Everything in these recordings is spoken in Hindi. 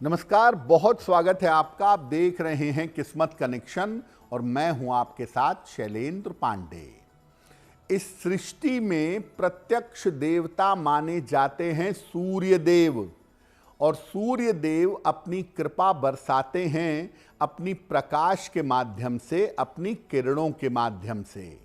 नमस्कार, बहुत स्वागत है आपका। आप देख रहे हैं किस्मत कनेक्शन और मैं हूं आपके साथ शैलेंद्र पांडे। इस सृष्टि में प्रत्यक्ष देवता माने जाते हैं सूर्य देव, और सूर्य देव अपनी कृपा बरसाते हैं अपनी प्रकाश के माध्यम से, अपनी किरणों के माध्यम से।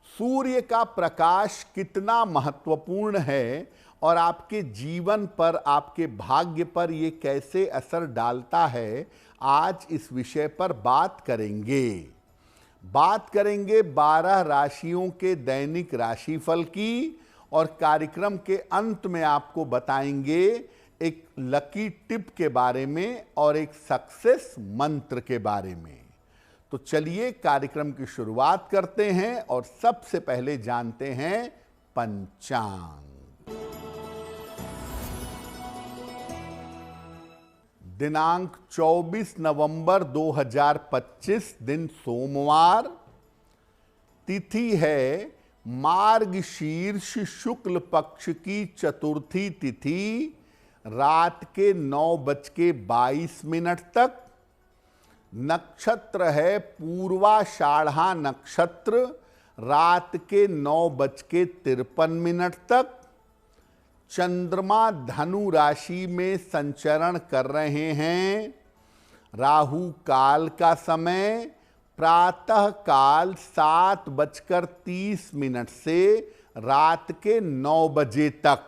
सूर्य का प्रकाश कितना महत्वपूर्ण है और आपके जीवन पर, आपके भाग्य पर ये कैसे असर डालता है, आज इस विषय पर बात करेंगे। 12 राशियों के दैनिक राशिफल की, और कार्यक्रम के अंत में आपको बताएंगे एक लकी टिप के बारे में और एक सक्सेस मंत्र के बारे में। तो चलिए कार्यक्रम की शुरुआत करते हैं और सबसे पहले जानते हैं पंचांग। दिनांक 24 नवंबर 2025, दिन सोमवार। तिथि है मार्गशीर्ष शुक्ल पक्ष की चतुर्थी तिथि, रात के 9:22 तक। नक्षत्र है पूर्वाषाढ़ा नक्षत्र, रात के 9:53 तक। चंद्रमा धनु राशि में संचरण कर रहे हैं। राहु काल का समय प्रातः काल 7:30 से रात के 9 बजे तक।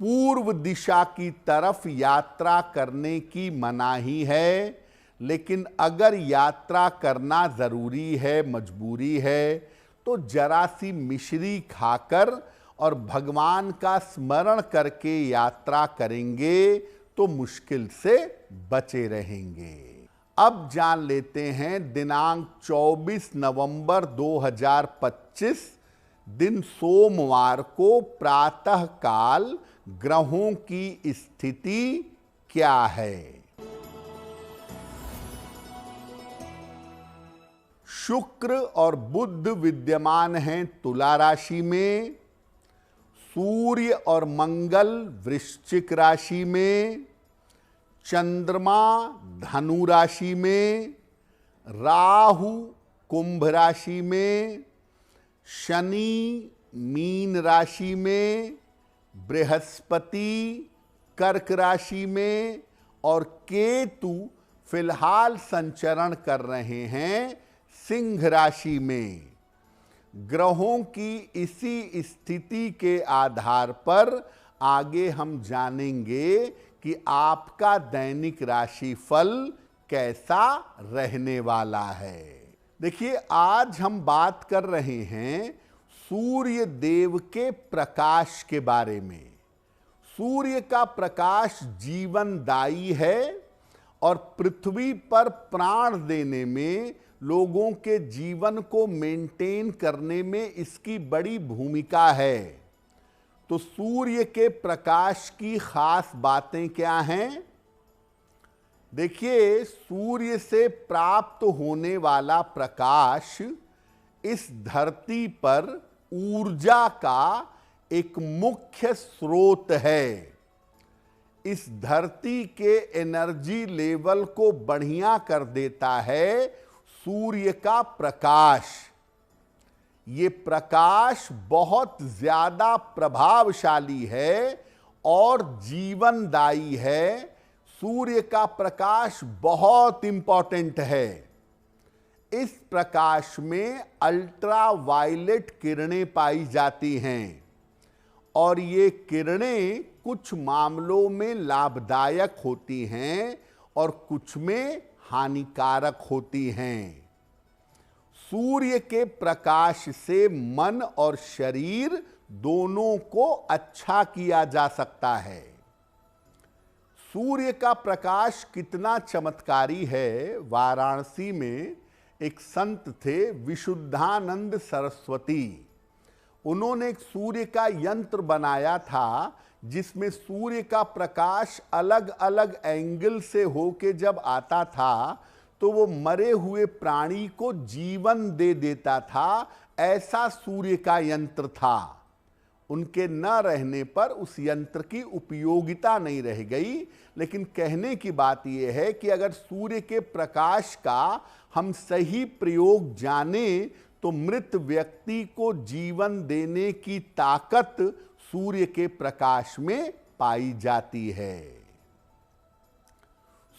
पूर्व दिशा की तरफ यात्रा करने की मनाही है, लेकिन अगर यात्रा करना जरूरी है, मजबूरी है, तो जरा सी मिश्री खाकर और भगवान का स्मरण करके यात्रा करेंगे तो मुश्किल से बचे रहेंगे। अब जान लेते हैं दिनांक 24 नवंबर 2025, दिन सोमवार को प्रातः काल ग्रहों की स्थिति क्या है। शुक्र और बुध विद्यमान हैं तुला राशि में। सूर्य और मंगल वृश्चिक राशि में। चंद्रमा धनु राशि में। राहु कुंभ राशि में। शनि मीन राशि में। बृहस्पति कर्क राशि में और केतु फिलहाल संचरण कर रहे हैं सिंह राशि में। ग्रहों की इसी स्थिति के आधार पर आगे हम जानेंगे कि आपका दैनिक राशिफल कैसा रहने वाला है। देखिए, आज हम बात कर रहे हैं सूर्य देव के प्रकाश के बारे में। सूर्य का प्रकाश जीवनदायी है और पृथ्वी पर प्राण देने में, लोगों के जीवन को मेंटेन करने में इसकी बड़ी भूमिका है। तो सूर्य के प्रकाश की खास बातें क्या हैं? देखिए, सूर्य से प्राप्त होने वाला प्रकाश इस धरती पर ऊर्जा का एक मुख्य स्रोत है। इस धरती के एनर्जी लेवल को बढ़िया कर देता है सूर्य का प्रकाश। ये प्रकाश बहुत ज्यादा प्रभावशाली है और जीवनदायी है। सूर्य का प्रकाश बहुत इंपॉर्टेंट है। इस प्रकाश में अल्ट्रा वायलेट किरणें पाई जाती हैं और ये किरणें कुछ मामलों में लाभदायक होती हैं और कुछ में हानिकारक होती हैं। सूर्य के प्रकाश से मन और शरीर दोनों को अच्छा किया जा सकता है। सूर्य का प्रकाश कितना चमत्कारी है। वाराणसी में एक संत थे विशुद्धानंद सरस्वती। उन्होंने एक सूर्य का यंत्र बनाया था जिसमें सूर्य का प्रकाश अलग अलग एंगल से होके जब आता था तो वो मरे हुए प्राणी को जीवन दे देता था। ऐसा सूर्य का यंत्र था। उनके न रहने पर उस यंत्र की उपयोगिता नहीं रह गई। लेकिन कहने की बात यह है कि अगर सूर्य के प्रकाश का हम सही प्रयोग जाने तो मृत व्यक्ति को जीवन देने की ताकत सूर्य के प्रकाश में पाई जाती है।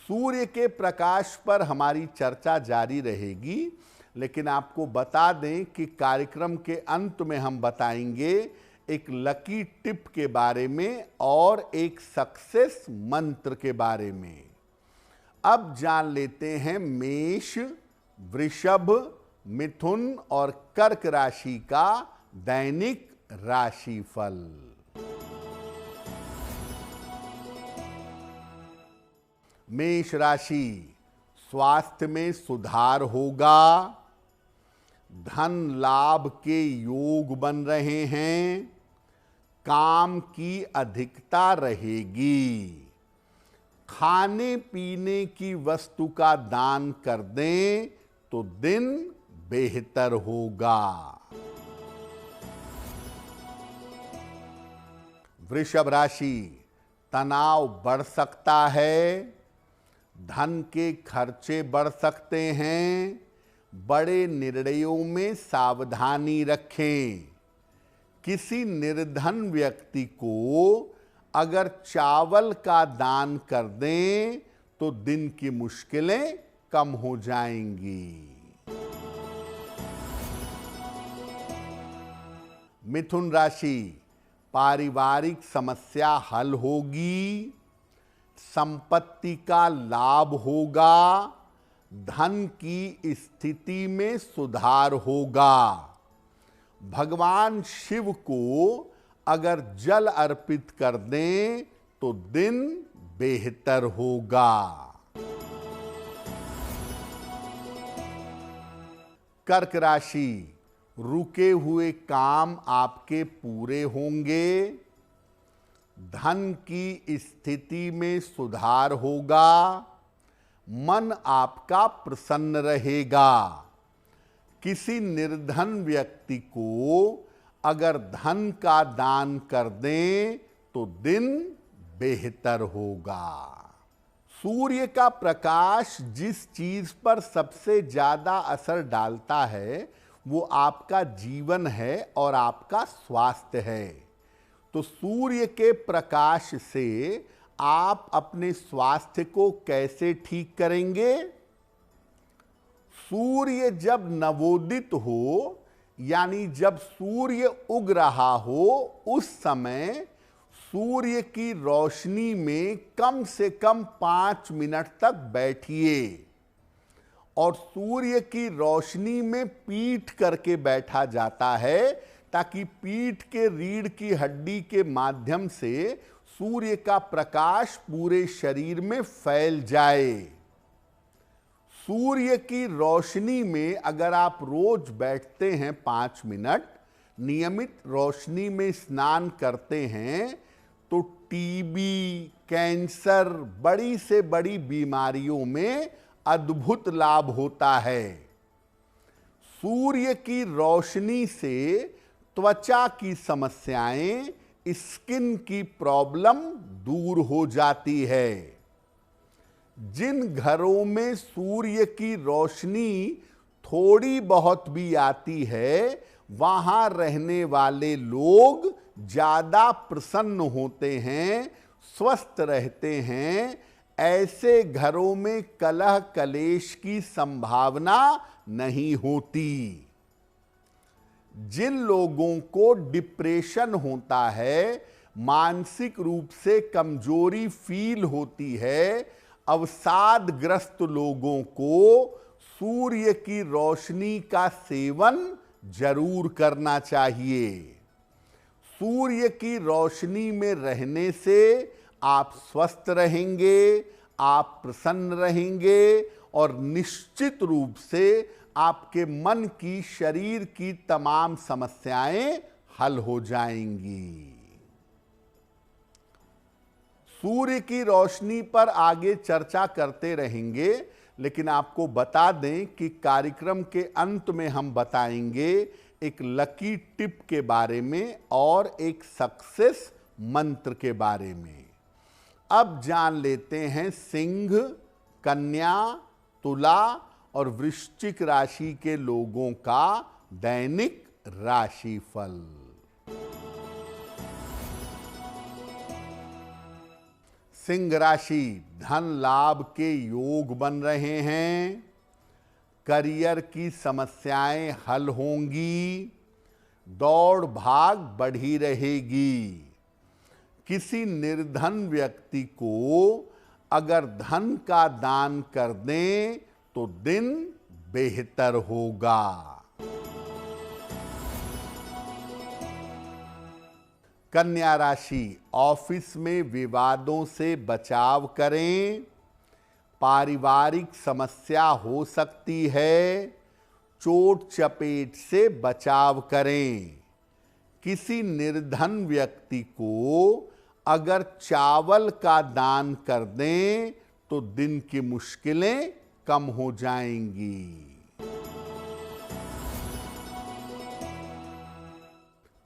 सूर्य के प्रकाश पर हमारी चर्चा जारी रहेगी, लेकिन आपको बता दें कि कार्यक्रम के अंत में हम बताएंगे एक लकी टिप के बारे में और एक सक्सेस मंत्र के बारे में। अब जान लेते हैं मेष, वृषभ, मिथुन और कर्क राशि का दैनिक राशिफल। मेष राशि, स्वास्थ्य में सुधार होगा, धन लाभ के योग बन रहे हैं, काम की अधिकता रहेगी, खाने पीने की वस्तु का दान कर दें तो दिन बेहतर होगा। वृषभ राशि, तनाव बढ़ सकता है, धन के खर्चे बढ़ सकते हैं, बड़े निर्णयों में सावधानी रखें। किसी निर्धन व्यक्ति को अगर चावल का दान कर दें तो दिन की मुश्किलें कम हो जाएंगी। मिथुन राशि, पारिवारिक समस्या हल होगी, संपत्ति का लाभ होगा, धन की स्थिति में सुधार होगा। भगवान शिव को अगर जल अर्पित कर दें तो दिन बेहतर होगा। कर्क राशि, रुके हुए काम आपके पूरे होंगे, धन की स्थिति में सुधार होगा, मन आपका प्रसन्न रहेगा। किसी निर्धन व्यक्ति को अगर धन का दान कर दें तो दिन बेहतर होगा। सूर्य का प्रकाश जिस चीज पर सबसे ज्यादा असर डालता है वो आपका जीवन है और आपका स्वास्थ्य है। तो सूर्य के प्रकाश से आप अपने स्वास्थ्य को कैसे ठीक करेंगे? सूर्य जब नवोदित हो, यानी जब सूर्य उग रहा हो, उस समय सूर्य की रोशनी में कम से कम 5 मिनट तक बैठिए और सूर्य की रोशनी में पीठ करके बैठा जाता है ताकि पीठ के रीढ़ की हड्डी के माध्यम से सूर्य का प्रकाश पूरे शरीर में फैल जाए। सूर्य की रोशनी में अगर आप रोज बैठते हैं 5 मिनट, नियमित रोशनी में स्नान करते हैं तो टीबी, कैंसर, बड़ी से बड़ी बीमारियों में अद्भुत लाभ होता है। सूर्य की रोशनी से त्वचा की समस्याएं, स्किन की प्रॉब्लम दूर हो जाती है। जिन घरों में सूर्य की रोशनी थोड़ी बहुत भी आती है, वहां रहने वाले लोग ज्यादा प्रसन्न होते हैं, स्वस्थ रहते हैं। ऐसे घरों में कलह कलेश की संभावना नहीं होती। जिन लोगों को डिप्रेशन होता है, मानसिक रूप से कमजोरी फील होती है, अवसादग्रस्त लोगों को सूर्य की रोशनी का सेवन जरूर करना चाहिए। सूर्य की रोशनी में रहने से आप स्वस्थ रहेंगे, आप प्रसन्न रहेंगे और निश्चित रूप से आपके मन की, शरीर की तमाम समस्याएं हल हो जाएंगी। सूर्य की रोशनी पर आगे चर्चा करते रहेंगे, लेकिन आपको बता दें कि कार्यक्रम के अंत में हम बताएंगे एक लकी टिप के बारे में और एक सक्सेस मंत्र के बारे में। अब जान लेते हैं सिंह, कन्या, तुला और वृश्चिक राशि के लोगों का दैनिक राशिफल। सिंह राशि, धन लाभ के योग बन रहे हैं। करियर की समस्याएं हल होंगी। दौड़ भाग बढ़ी रहेगी। किसी निर्धन व्यक्ति को अगर धन का दान कर दें तो दिन बेहतर होगा। कन्या राशि, ऑफिस में विवादों से बचाव करें। पारिवारिक समस्या हो सकती है। चोट चपेट से बचाव करें। किसी निर्धन व्यक्ति को अगर चावल का दान कर दें तो दिन की मुश्किलें कम हो जाएंगी।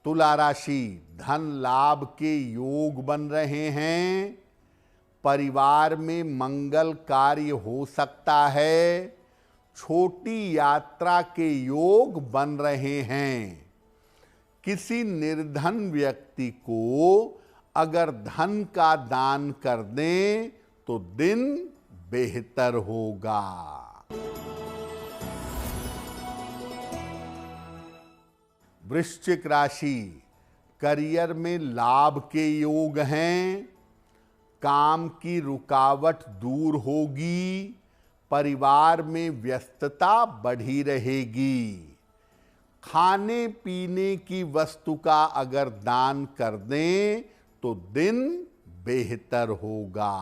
तुला राशि, धन लाभ के योग बन रहे हैं। परिवार में मंगल कार्य हो सकता है। छोटी यात्रा के योग बन रहे हैं। किसी निर्धन व्यक्ति को अगर धन का दान कर दें तो दिन बेहतर होगा। वृश्चिक राशि, करियर में लाभ के योग हैं। काम की रुकावट दूर होगी। परिवार में व्यस्तता बढ़ी रहेगी। खाने पीने की वस्तु का अगर दान कर दें तो दिन बेहतर होगा।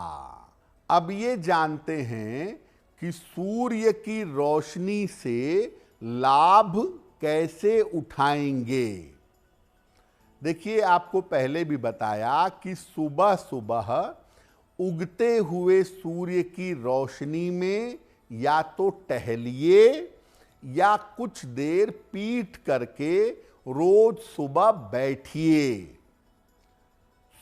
अब ये जानते हैं कि सूर्य की रोशनी से लाभ कैसे उठाएंगे। देखिए, आपको पहले भी बताया कि सुबह सुबह उगते हुए सूर्य की रोशनी में या तो टहलिए या कुछ देर पीठ करके रोज सुबह बैठिए।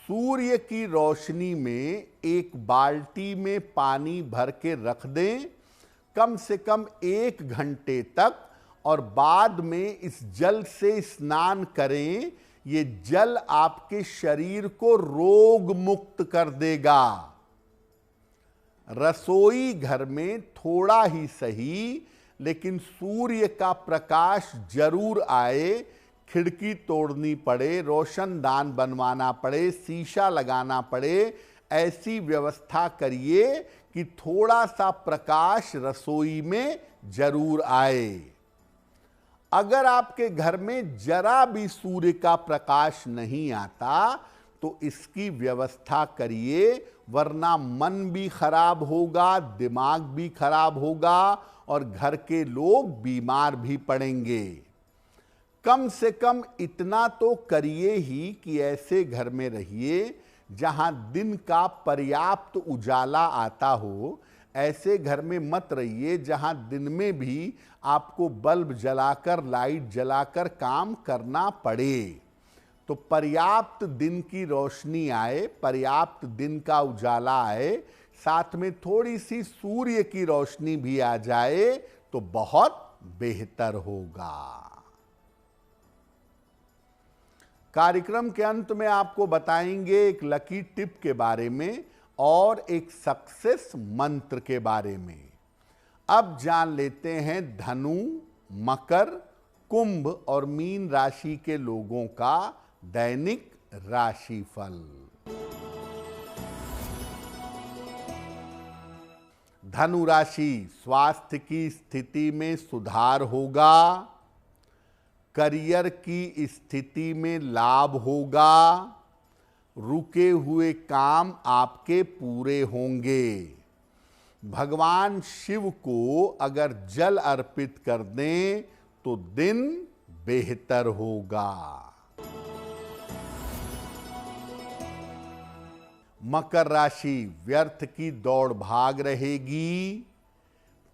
सूर्य की रोशनी में एक बाल्टी में पानी भर के रख दें कम से कम 1 घंटे तक और बाद में इस जल से स्नान करें। ये जल आपके शरीर को रोग मुक्त कर देगा। रसोई घर में थोड़ा ही सही लेकिन सूर्य का प्रकाश जरूर आए। खिड़की तोड़नी पड़े, रोशनदान बनवाना पड़े, शीशा लगाना पड़े, ऐसी व्यवस्था करिए कि थोड़ा सा प्रकाश रसोई में जरूर आए। अगर आपके घर में जरा भी सूर्य का प्रकाश नहीं आता तो इसकी व्यवस्था करिए, वरना मन भी खराब होगा, दिमाग भी खराब होगा और घर के लोग बीमार भी पड़ेंगे। कम से कम इतना तो करिए ही कि ऐसे घर में रहिए जहां दिन का पर्याप्त उजाला आता हो। ऐसे घर में मत रहिए जहां दिन में भी आपको बल्ब जलाकर, लाइट जलाकर काम करना पड़े। तो पर्याप्त दिन की रोशनी आए, पर्याप्त दिन का उजाला आए, साथ में थोड़ी सी सूर्य की रोशनी भी आ जाए तो बहुत बेहतर होगा। कार्यक्रम के अंत में आपको बताएंगे एक लकी टिप के बारे में और एक सक्सेस मंत्र के बारे में। अब जान लेते हैं धनु, मकर, कुंभ और मीन राशि के लोगों का दैनिक राशिफल। धनु राशि, स्वास्थ्य की स्थिति में सुधार होगा। करियर की स्थिति में लाभ होगा। रुके हुए काम आपके पूरे होंगे। भगवान शिव को अगर जल अर्पित कर दें तो दिन बेहतर होगा। मकर राशि, व्यर्थ की दौड़ भाग रहेगी।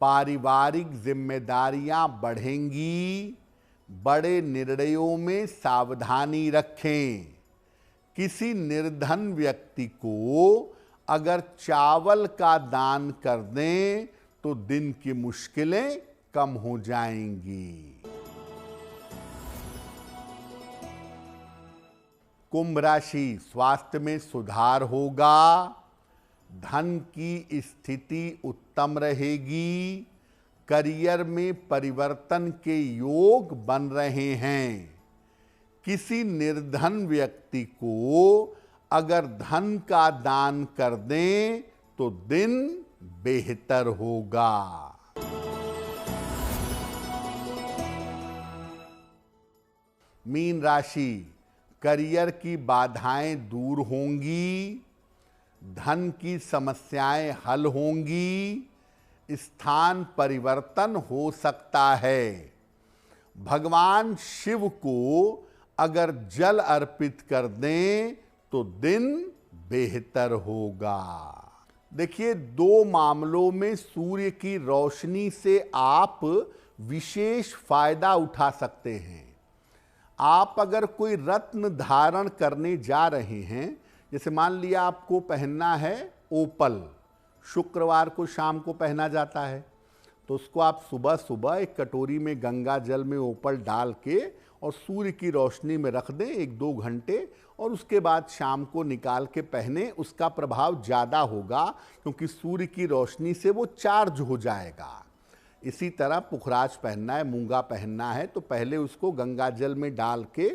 पारिवारिक जिम्मेदारियां बढ़ेंगी। बड़े निर्णयों में सावधानी रखें। किसी निर्धन व्यक्ति को अगर चावल का दान कर दें तो दिन की मुश्किलें कम हो जाएंगी। कुंभ राशि, स्वास्थ्य में सुधार होगा, धन की स्थिति उत्तम रहेगी, करियर में परिवर्तन के योग बन रहे हैं। किसी निर्धन व्यक्ति को अगर धन का दान कर दें तो दिन बेहतर होगा। मीन राशि, करियर की बाधाएं दूर होंगी, धन की समस्याएं हल होंगी, स्थान परिवर्तन हो सकता है। भगवान शिव को अगर जल अर्पित कर दें तो दिन बेहतर होगा। देखिए, दो मामलों में सूर्य की रोशनी से आप विशेष फायदा उठा सकते हैं। आप अगर कोई रत्न धारण करने जा रहे हैं, जैसे मान लिया आपको पहनना है ओपल, शुक्रवार को शाम को पहना जाता है, तो उसको आप सुबह सुबह एक कटोरी में गंगा जल में ओपल डाल के और सूर्य की रोशनी में रख दें 1-2 घंटे, और उसके बाद शाम को निकाल के पहने। उसका प्रभाव ज़्यादा होगा क्योंकि सूर्य की रोशनी से वो चार्ज हो जाएगा। इसी तरह पुखराज पहनना है, मूंगा पहनना है, तो पहले उसको गंगा जल में डाल के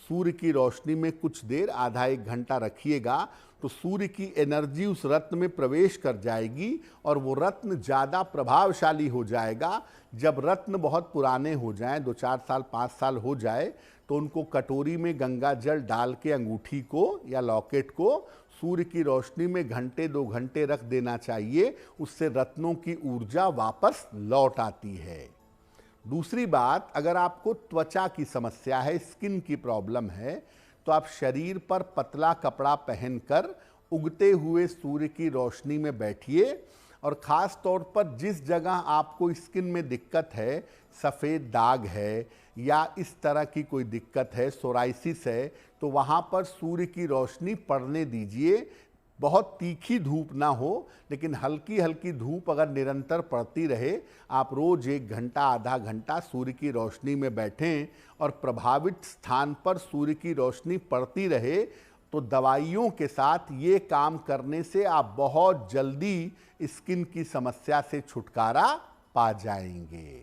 सूर्य की रोशनी में कुछ देर, आधा-1 घंटा रखिएगा, तो सूर्य की एनर्जी उस रत्न में प्रवेश कर जाएगी और वो रत्न ज़्यादा प्रभावशाली हो जाएगा। जब रत्न बहुत पुराने हो जाएं, 2-4 साल 5 साल हो जाए, तो उनको कटोरी में गंगा जल डाल के अंगूठी को या लॉकेट को सूर्य की रोशनी में 1-2 घंटे रख देना चाहिए। उससे रत्नों की ऊर्जा वापस लौट आती है। दूसरी बात, अगर आपको त्वचा की समस्या है, स्किन की प्रॉब्लम है, तो आप शरीर पर पतला कपड़ा पहनकर उगते हुए सूर्य की रोशनी में बैठिए, और ख़ास तौर पर जिस जगह आपको स्किन में दिक्कत है, सफ़ेद दाग है या इस तरह की कोई दिक्कत है, सोराइसिस है, तो वहाँ पर सूर्य की रोशनी पड़ने दीजिए। बहुत तीखी धूप ना हो, लेकिन हल्की हल्की धूप अगर निरंतर पड़ती रहे, आप रोज़ 1 घंटा आधा घंटा सूर्य की रोशनी में बैठें और प्रभावित स्थान पर सूर्य की रोशनी पड़ती रहे, तो दवाइयों के साथ ये काम करने से आप बहुत जल्दी स्किन की समस्या से छुटकारा पा जाएंगे।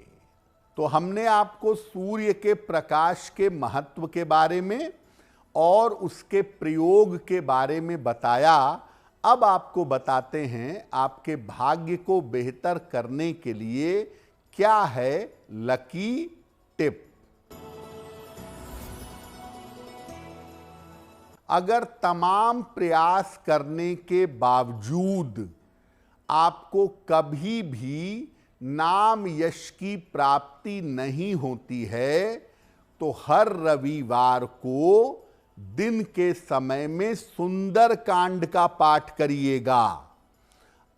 तो हमने आपको सूर्य के प्रकाश के महत्व के बारे में और उसके प्रयोग के बारे में बताया। अब आपको बताते हैं आपके भाग्य को बेहतर करने के लिए क्या है लकी टिप। अगर तमाम प्रयास करने के बावजूद आपको कभी भी नाम यश की प्राप्ति नहीं होती है, तो हर रविवार को दिन के समय में सुंदर कांड का पाठ करिएगा।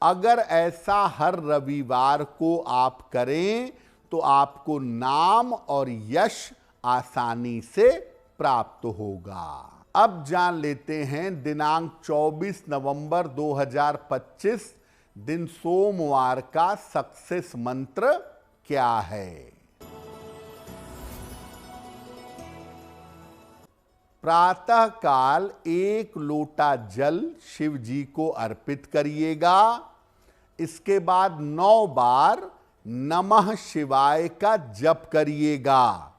अगर ऐसा हर रविवार को आप करें तो आपको नाम और यश आसानी से प्राप्त होगा। अब जान लेते हैं दिनांक 24 नवंबर 2025 दिन सोमवार का सक्सेस मंत्र क्या है। प्रातः काल 1 लोटा जल शिव जी को अर्पित करिएगा। इसके बाद 9 बार नमः शिवाय का जप करिएगा।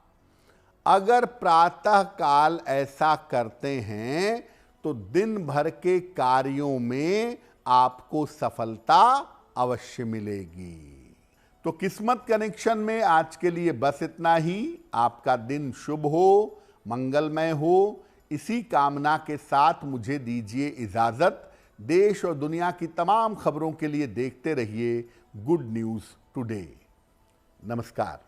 अगर प्रातः काल ऐसा करते हैं तो दिन भर के कार्यों में आपको सफलता अवश्य मिलेगी। तो किस्मत कनेक्शन में आज के लिए बस इतना ही। आपका दिन शुभ हो, मंगलमय हो, इसी कामना के साथ मुझे दीजिए इजाजत। देश और दुनिया की तमाम खबरों के लिए देखते रहिए गुड न्यूज़ टुडे। नमस्कार।